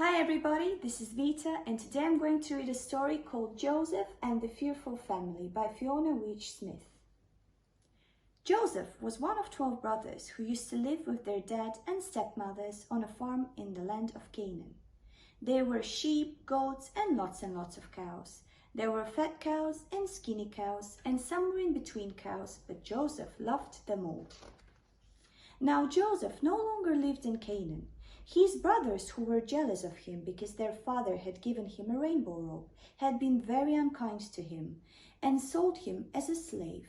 Hi everybody, this is Vita and today I'm going to read a story called Joseph and the Fearful Family by Fiona Veitch Smith. Joseph was one of 12 brothers who used to live with their dad and stepmothers on a farm in the land of Canaan. There were sheep, goats and lots of cows. There were fat cows and skinny cows and somewhere in between cows, but Joseph loved them all. Now Joseph no longer lived in Canaan. His brothers, who were jealous of him because their father had given him a rainbow robe, had been very unkind to him and sold him as a slave.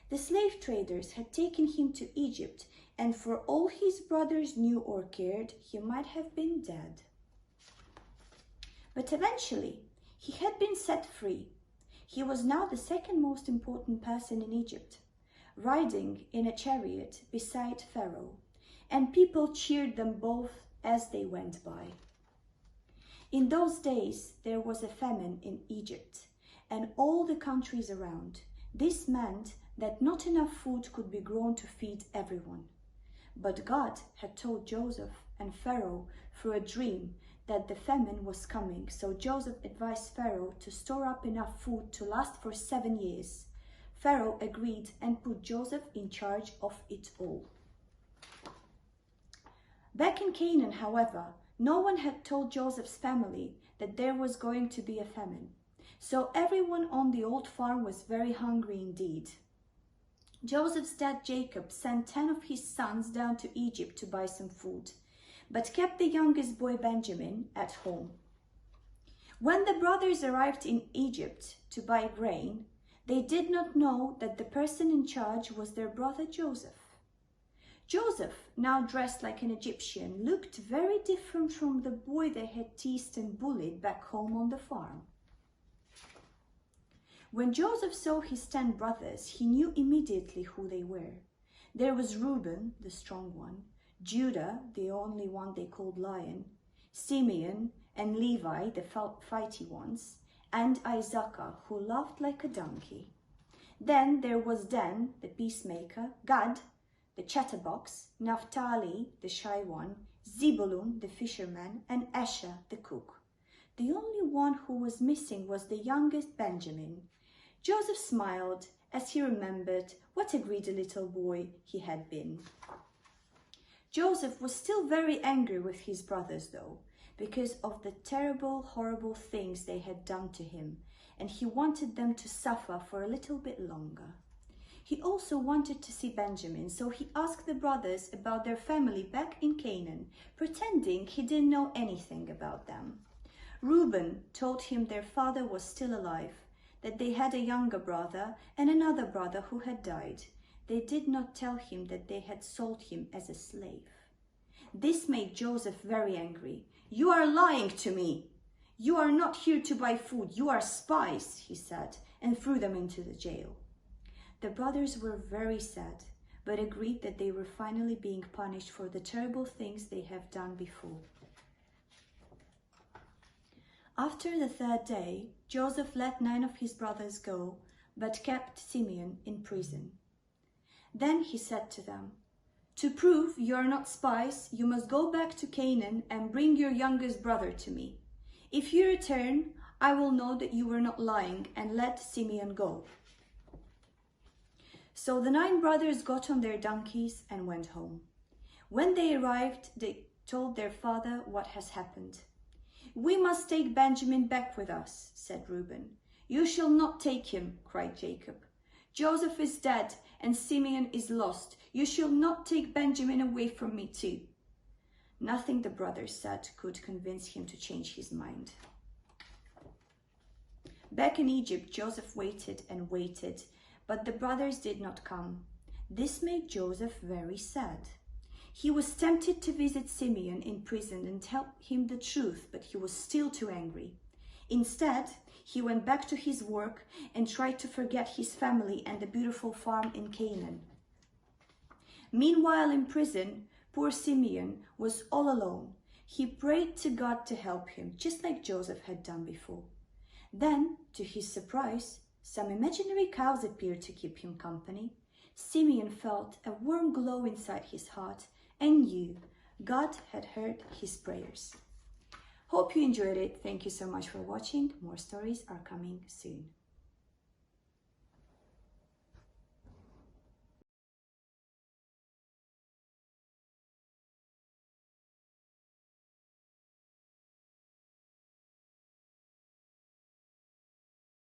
The slave traders had taken him to Egypt, and for all his brothers knew or cared, he might have been dead. But eventually, he had been set free. He was now the second most important person in Egypt, riding in a chariot beside Pharaoh, and people cheered them both as they went by. In those days, there was a famine in Egypt and all the countries around. This meant that not enough food could be grown to feed everyone. But God had told Joseph and Pharaoh through a dream that the famine was coming, so Joseph advised Pharaoh to store up enough food to last for 7 years. Pharaoh agreed and put Joseph in charge of it all. Back in Canaan, however, no one had told Joseph's family that there was going to be a famine. So everyone on the old farm was very hungry indeed. Joseph's dad Jacob sent 10 of his sons down to Egypt to buy some food, but kept the youngest boy Benjamin at home. When the brothers arrived in Egypt to buy grain, they did not know that the person in charge was their brother Joseph. Joseph, now dressed like an Egyptian, looked very different from the boy they had teased and bullied back home on the farm. When Joseph saw his 10 brothers, he knew immediately who they were. There was Reuben, the strong one, Judah, the only one they called Lion, Simeon and Levi, the fighty ones, and Issachar, who laughed like a donkey. Then there was Dan, the peacemaker, Gad, the chatterbox, Naphtali, the shy one, Zebulun, the fisherman, and Asher, the cook. The only one who was missing was the youngest Benjamin. Joseph smiled as he remembered what a greedy little boy he had been. Joseph was still very angry with his brothers, though, because of the terrible, horrible things they had done to him, and he wanted them to suffer for a little bit longer. He also wanted to see Benjamin, so he asked the brothers about their family back in Canaan, pretending he didn't know anything about them. Reuben told him their father was still alive, that they had a younger brother and another brother who had died. They did not tell him that they had sold him as a slave. This made Joseph very angry. "You are lying to me. You are not here to buy food. You are spies," he said, and threw them into the jail. The brothers were very sad, but agreed that they were finally being punished for the terrible things they have done before. After the 3rd day, Joseph let 9 of his brothers go, but kept Simeon in prison. Then he said to them, "To prove you are not spies, you must go back to Canaan and bring your youngest brother to me. If you return, I will know that you were not lying and let Simeon go." So the 9 brothers got on their donkeys and went home. When they arrived, they told their father what has happened. "We must take Benjamin back with us," said Reuben. "You shall not take him," cried Jacob. "Joseph is dead and Simeon is lost. You shall not take Benjamin away from me too." Nothing the brothers said could convince him to change his mind. Back in Egypt, Joseph waited and waited, but the brothers did not come. This made Joseph very sad. He was tempted to visit Simeon in prison and tell him the truth, but he was still too angry. Instead, he went back to his work and tried to forget his family and the beautiful farm in Canaan. Meanwhile, in prison, poor Simeon was all alone. He prayed to God to help him, just like Joseph had done before. Then, to his surprise, some imaginary cows appeared to keep him company. Simeon felt a warm glow inside his heart and knew God had heard his prayers. Hope you enjoyed it. Thank you so much for watching. More stories are coming soon.